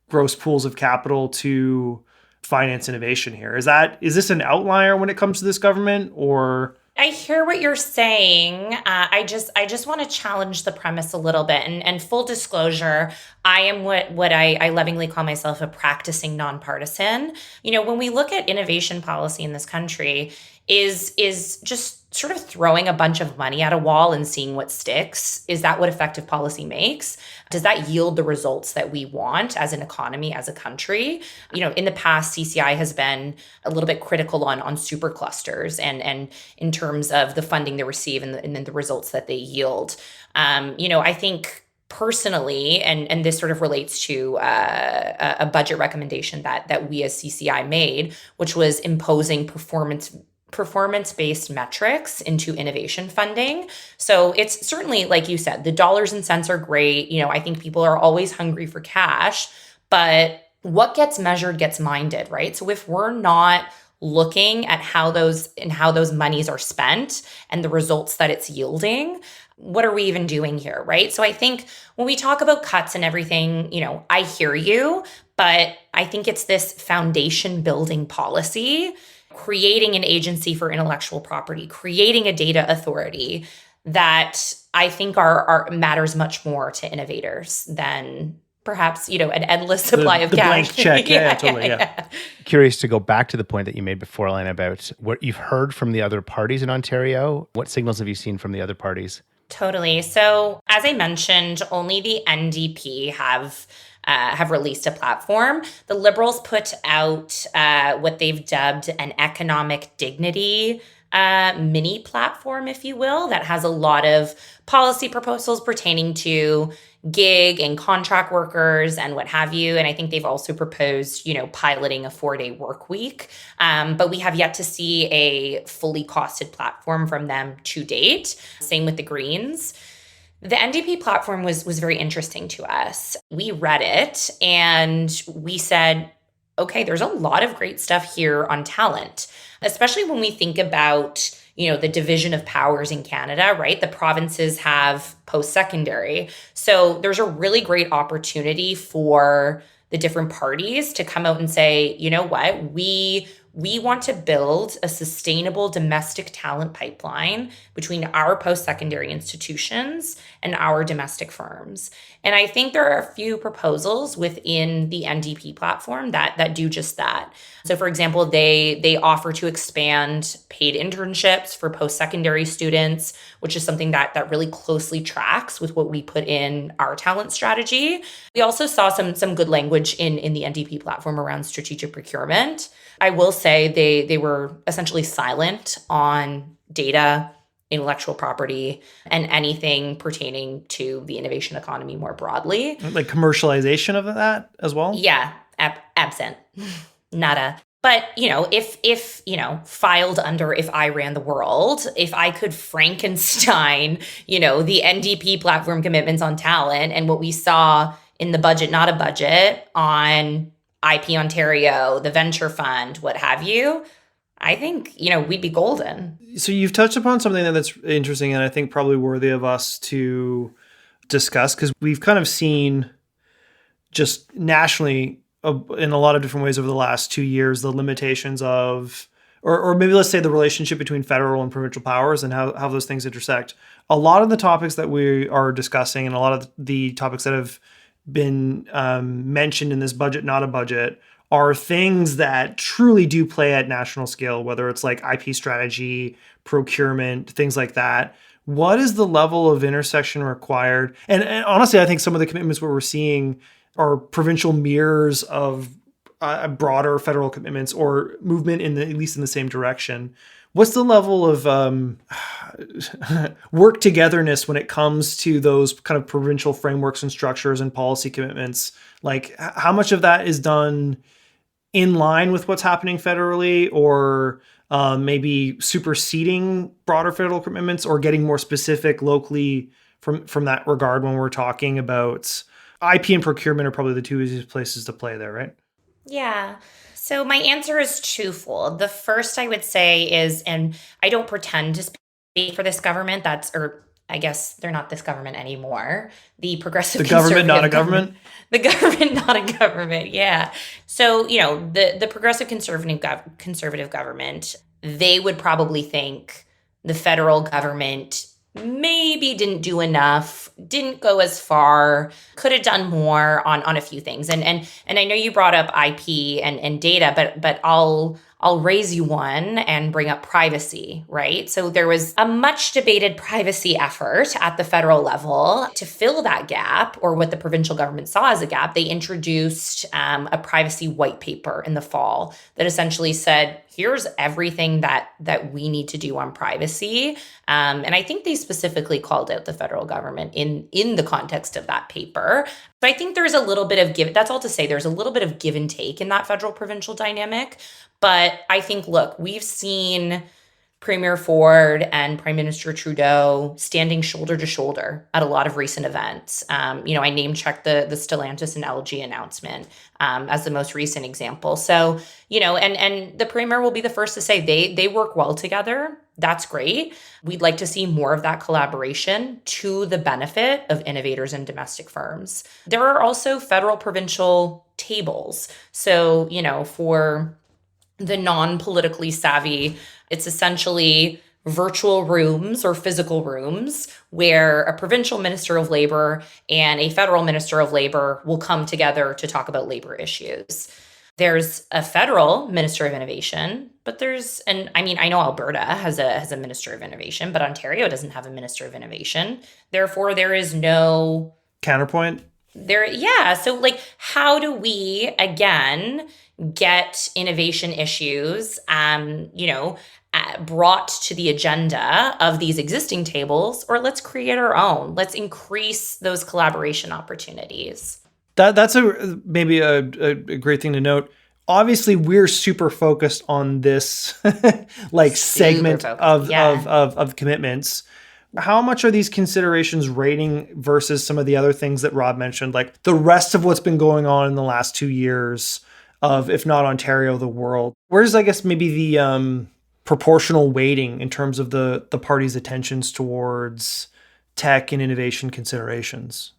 gross pools of capital to finance innovation here. Is this an outlier when it comes to this government, or? I hear what you're saying. I just want to challenge the premise a little bit. And full disclosure, I am what I lovingly call myself a practicing nonpartisan. When we look at innovation policy in this country, is just sort of throwing a bunch of money at a wall and seeing what sticks. Is that what effective policy makes? Does that yield the results that we want as an economy, as a country? In the past, CCI has been a little bit critical on superclusters and in terms of the funding they receive and then the results that they yield. I think personally, and this sort of relates to a budget recommendation that we as CCI made, which was imposing performance-based metrics into innovation funding. So it's certainly, like you said, the dollars and cents are great. I think people are always hungry for cash, but what gets measured gets minded, right? So if we're not looking at how those monies are spent and the results that it's yielding, what are we even doing here, right? So I think when we talk about cuts and everything, I hear you, but I think it's this foundation building policy, creating an agency for intellectual property, creating a data authority that I think are matters much more to innovators than perhaps, an endless supply of the cash. blank check. Yeah, totally. Yeah. Curious to go back to the point that you made before, Elaine, about what you've heard from the other parties in Ontario. What signals have you seen from the other parties? Totally. So as I mentioned, only the NDP have released a platform. The Liberals put out what they've dubbed an economic dignity mini platform, if you will, that has a lot of policy proposals pertaining to gig and contract workers and what have you. And I think they've also proposed, piloting a 4-day work week. But we have yet to see a fully costed platform from them to date. Same with the Greens. The NDP platform was very interesting to us. We read it and we said, okay, there's a lot of great stuff here on talent, especially when we think about, the division of powers in Canada, right? The provinces have post-secondary. So there's a really great opportunity for the different parties to come out and say, you know what, we want to build a sustainable domestic talent pipeline between our post-secondary institutions and our domestic firms. And I think there are a few proposals within the NDP platform that do just that. So for example, they offer to expand paid internships for post-secondary students, which is something that really closely tracks with what we put in our talent strategy. We also saw some good language in the NDP platform around strategic procurement. I will say they were essentially silent on data, intellectual property, and anything pertaining to the innovation economy more broadly. Like commercialization of that as well? Yeah, absent. Nada. But, if filed under if I ran the world, if I could Frankenstein, the NDP platform commitments on talent and what we saw in the budget, not a budget, on IP Ontario, the venture fund, what have you, I think, we'd be golden. So you've touched upon something that's interesting and I think probably worthy of us to discuss, because we've kind of seen just nationally in a lot of different ways over the last 2 years, the limitations of, or maybe let's say the relationship between federal and provincial powers and how those things intersect. A lot of the topics that we are discussing and a lot of the topics that have been mentioned in this budget, not a budget, are things that truly do play at national scale, whether it's like IP strategy, procurement, things like that. What is the level of intersection required? And honestly, I think some of the commitments we're seeing are provincial mirrors of broader federal commitments or movement at least in the same direction. What's the level of work togetherness when it comes to those kind of provincial frameworks and structures and policy commitments? Like how much of that is done in line with what's happening federally, or maybe superseding broader federal commitments, or getting more specific locally from that regard when we're talking about IP and procurement are probably the two easiest places to play there, right? Yeah. So my answer is twofold. The first I would say is, and I don't pretend to speak for this government, or I guess they're not this government anymore. The progressive government, not a government? The government, not a government, yeah. So, the progressive conservative government, they would probably think the federal government maybe didn't do enough, didn't go as far, could have done more on a few things. And I know you brought up IP and data, but I'll raise you one and bring up privacy, right? So there was a much debated privacy effort at the federal level to fill that gap, or what the provincial government saw as a gap. They introduced a privacy white paper in the fall that essentially said, here's everything that we need to do on privacy. And I think they specifically called out the federal government in the context of that paper. So I think there's a little bit of that's all to say there's a little bit of give and take in that federal provincial dynamic. But I think, look, we've seen Premier Ford and Prime Minister Trudeau standing shoulder to shoulder at a lot of recent events. I name checked the Stellantis and LG announcement as the most recent example. So, and the Premier will be the first to say they work well together. That's great. We'd like to see more of that collaboration to the benefit of innovators and domestic firms. There are also federal provincial tables. So, for the non-politically savvy, it's essentially virtual rooms or physical rooms where a provincial minister of labor and a federal minister of labor will come together to talk about labor issues. There's a federal minister of innovation, but I know Alberta has a minister of innovation, but Ontario doesn't have a minister of innovation. Therefore, there is no counterpoint. So how do we again get innovation issues brought to the agenda of these existing tables, or let's create our own. Let's increase those collaboration opportunities. That's maybe a great thing to note. Obviously, we're super focused on this segment of commitments. How much are these considerations rating versus some of the other things that Rob mentioned, like the rest of what's been going on in the last 2 years of, if not Ontario, the world? Where's, I guess, maybe the proportional weighting in terms of the party's attentions towards tech and innovation considerations?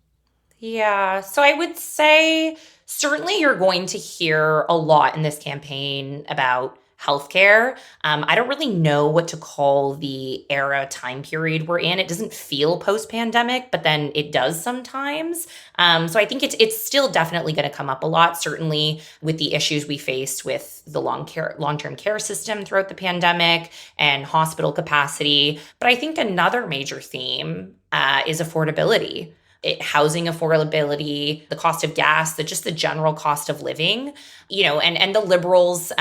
Yeah, so I would say certainly you're going to hear a lot in this campaign about healthcare. I don't really know what to call the time period we're in. It doesn't feel post-pandemic, but then it does sometimes. So I think it's still definitely going to come up a lot, certainly with the issues we faced with the long-term care system throughout the pandemic and hospital capacity. But I think another major theme is affordability. Housing affordability, the cost of gas, just the general cost of living, and the Liberals,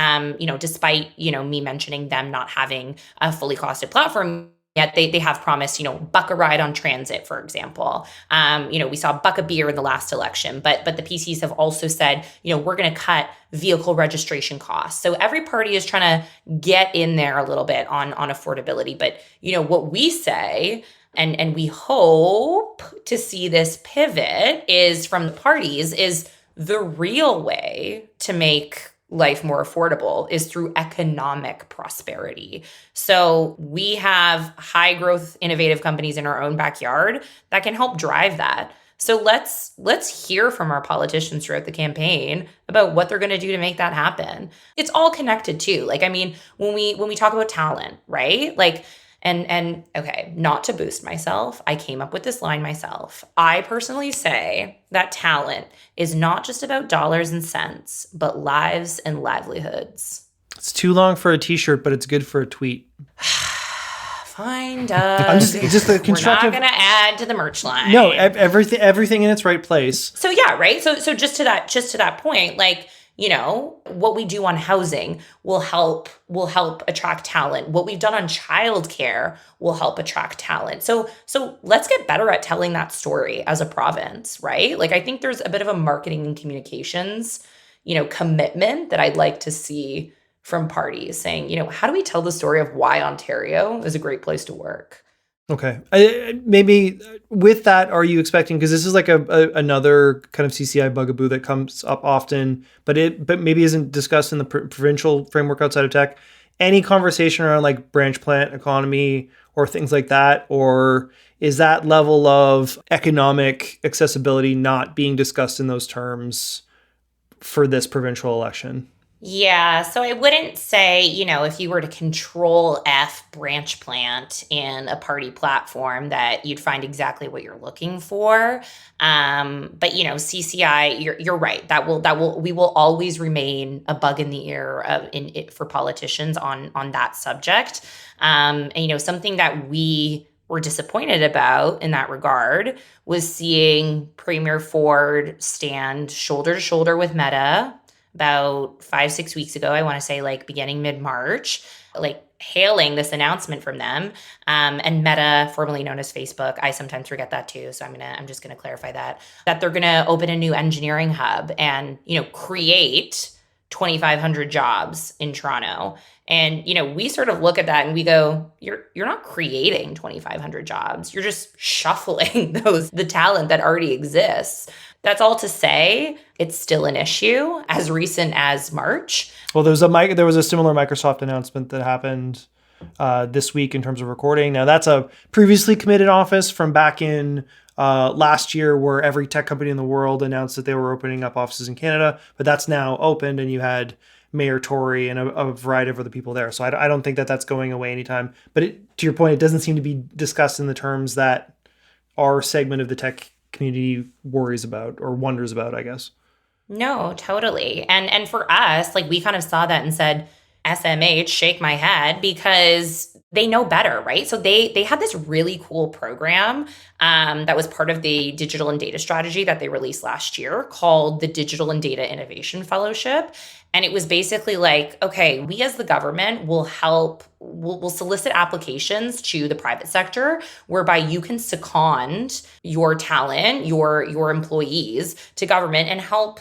despite, me mentioning them not having a fully costed platform yet, they have promised, buck a ride on transit, for example. We saw buck a beer in the last election, but the PCs have also said, we're going to cut vehicle registration costs. So every party is trying to get in there a little bit on affordability. But, what we say, and we hope to see this pivot is from the parties, is the real way to make life more affordable is through economic prosperity. So we have high growth, innovative companies in our own backyard that can help drive that. So let's hear from our politicians throughout the campaign about what they're going to do to make that happen. It's all connected too. When we talk about talent, right? And okay, not to boost myself, I came up with this line myself. I personally say that talent is not just about dollars and cents, but lives and livelihoods. It's too long for a t-shirt, but it's good for a tweet. Fine, Doug. I'm just the constructive. We're not going to add to the merch line. No, everything in its right place. So yeah, right. So just to that point, what we do on housing will help attract talent. What we've done on childcare will help attract talent. So let's get better at telling that story as a province, right? I think there's a bit of a marketing and communications, commitment that I'd like to see from parties saying, how do we tell the story of why Ontario is a great place to work? Okay. Maybe with that, are you expecting, because this is another kind of CCI bugaboo that comes up often, but maybe isn't discussed in the provincial framework outside of tech, any conversation around branch plant economy or things like that? Or is that level of economic accessibility not being discussed in those terms for this provincial election? Yeah, so I wouldn't say, if you were to control F branch plant in a party platform that you'd find exactly what you're looking for. But CCI, you're right. We will always remain a bug in the ear for politicians on that subject. And something that we were disappointed about in that regard was seeing Premier Ford stand shoulder to shoulder with Meta about 5-6 weeks ago, I want to say beginning mid-March, hailing this announcement from them. And Meta, formerly known as Facebook, I sometimes forget that too. So I'm just going to clarify that they're going to open a new engineering hub and, create 2,500 jobs in Toronto. And, we sort of look at that and we go, you're not creating 2,500 jobs. You're just shuffling the talent that already exists. That's all to say it's still an issue as recent as March. Well, there was a similar Microsoft announcement that happened this week in terms of recording. Now, that's a previously committed office from back in last year, where every tech company in the world announced that they were opening up offices in Canada, but that's now opened, and you had Mayor Tory and a variety of other people there. So I don't think that that's going away anytime. But to your point, it doesn't seem to be discussed in the terms that our segment of the tech community worries about or wonders about, I guess. No, totally. And for us, we kind of saw that and said, SMH, shake my head, because they know better, right? So they had this really cool program that was part of the digital and data strategy that they released last year called the Digital and Data Innovation Fellowship. And it was basically okay, we as the government will help, we'll solicit applications to the private sector whereby you can second your talent, your employees to government and help,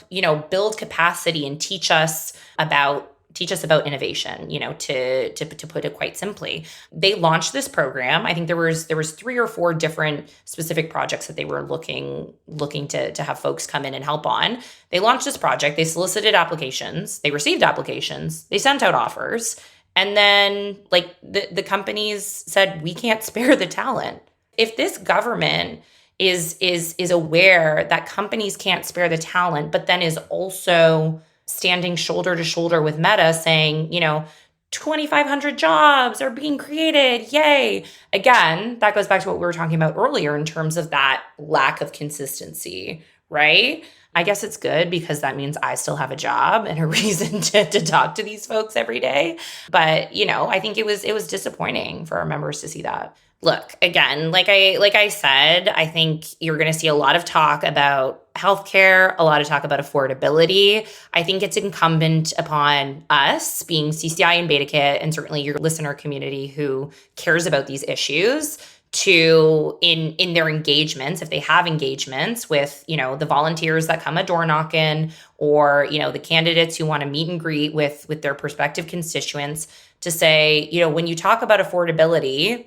build capacity and teach us about innovation, to put it quite simply. They launched this program. I think there was 3 or 4 different specific projects that they were looking to have folks come in and help on. They launched this project. They solicited applications. They received applications. They sent out offers. And then the companies said, we can't spare the talent. If this government is aware that companies can't spare the talent, but then is also standing shoulder to shoulder with Meta saying, 2,500 jobs are being created. Yay. Again, that goes back to what we were talking about earlier in terms of that lack of consistency, right? I guess it's good because that means I still have a job and a reason to talk to these folks every day. But, I think it was disappointing for our members to see that. Look, again, like I said, I think you're going to see a lot of talk about healthcare, a lot of talk about affordability. I think it's incumbent upon us, being CCI and BetaKit, and certainly your listener community who cares about these issues, to in their engagements, if they have engagements with, the volunteers that come a door knocking, or, the candidates who want to meet and greet with their prospective constituents, to say, when you talk about affordability,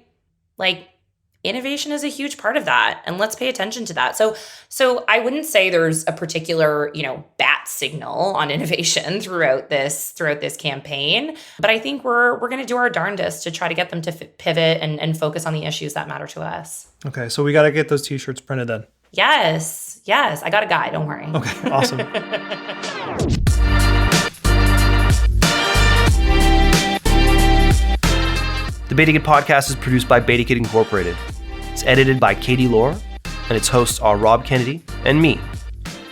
innovation is a huge part of that, and let's pay attention to that. So I wouldn't say there's a particular, bat signal on innovation throughout this campaign, but I think we're going to do our darndest to try to get them to pivot and focus on the issues that matter to us. Okay, so we got to get those t-shirts printed then. Yes, I got a guy, don't worry. Okay, awesome. The BetaKit podcast is produced by BetaKit Incorporated. It's edited by Katie Lohr, and its hosts are Rob Kennedy and me,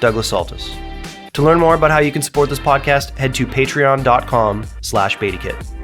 Douglas Saltis. To learn more about how you can support this podcast, head to patreon.com/BetaKit.